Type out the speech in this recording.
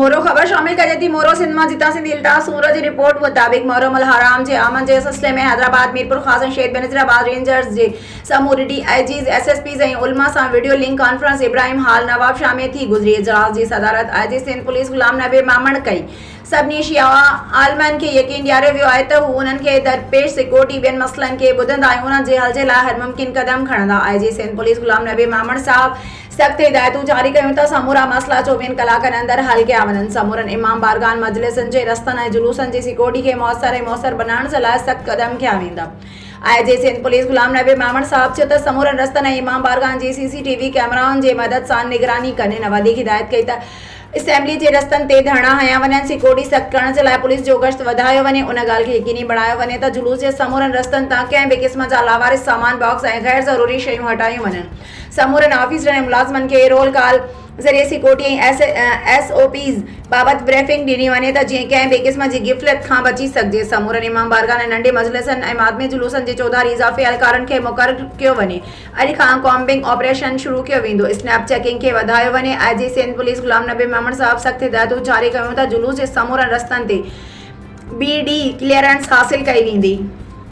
मोरो ख़बर शामिल करे थी। मोरो सिंध मां जितां सिंधी इल्ताफ़ सूरज जी रिपोर्ट मुताबिक़ मोरो मल्हाराम जे अमन जे सिलसिले में हैदराबाद मीरपुर ख़ासम शहीद बेनज़ीराबाद रेंजर्स जे समूरी DIGs SSPs ऐं उलमा सां वीडियो लिंक कॉन्फ्रेंस इब्राहिम हाल नवाब शाह में थी गुज़री। इजलास जी सदारत IG सिंध पुलिस गुलाम नबी मामण कई। सभिनी शिया आलमनि खे यकीन ॾियारियो वियो आहे त हू उन्हनि खे दरपेश सिक्योरिटी ॿियनि मसइलनि खे ॿुधंदा ऐं उन्हनि जे हल जे लाइ हर मुमकिन क़दम खणंदा। IG सिंध पुलिस गुलाम नबी मामण साहब सख़्त हिदायतूं जारी कयूं त समूरा मसइला 24 कलाकनि अंदरि हल कया वञनि। समूरनि इमाम बारगान मजलिसनि जे रस्तनि ऐं जुलूसनि जी सिक्योरिटी खे मौसर बनाइण जे लाइ सख़्त क़दम खया वेंदा। IG सिंध पुलिस गुलाम नबी मामण साहब चयो त समूरनि रस्तनि ऐं इमाम बारगान जी CCTV कैमराउनि जे मदद सां निगरानी कनि। हिन वधीक हिदायत कई त असेंबली जे रस्तनि ते धरणा हया वञनि, सिक्योरिटी सख़्त करण जे लाइ पुलिस जो गश्त वधायो वञे। उन ॻाल्हि खे यकीनी बणायो वञे त जुलूस जे समूरनि रस्तनि तां कंहिं बि क़िस्म जा लावारिस सामान बॉक्स ऐं गैर ज़रूरी शयूं हटायूं वञनि। समूरनि ऑफिसरनि ऐं मुलाज़िमनि खे रोल कॉल ज़रिए सिक्योरिटी ऐं SOPs बाबति ब्रीफिंग ॾिनी वञे त जीअं कंहिं बि क़िस्म जी गिफ़लत खां बची सघिजे। समूरनि इमाम बारगान ऐं नंढे मजलिसनि ऐं मातमी जुलूसनि जे चौधारी इज़ाफ़ी एहलकारनि खे मुक़ररु कयो वञे। अॼु खां कॉम्बिंग ऑपरेशन शुरू कयो वेंदो। स्नैप चेकिंग खे वधायो वञे। IG सिंध पुलिस गुलाम नबी मामण साहब सख़्त हिदायतूं जारी कयूं त जुलूस जे समूरनि रस्तनि ते BD क्लियरेंस हासिल कई वेंदी।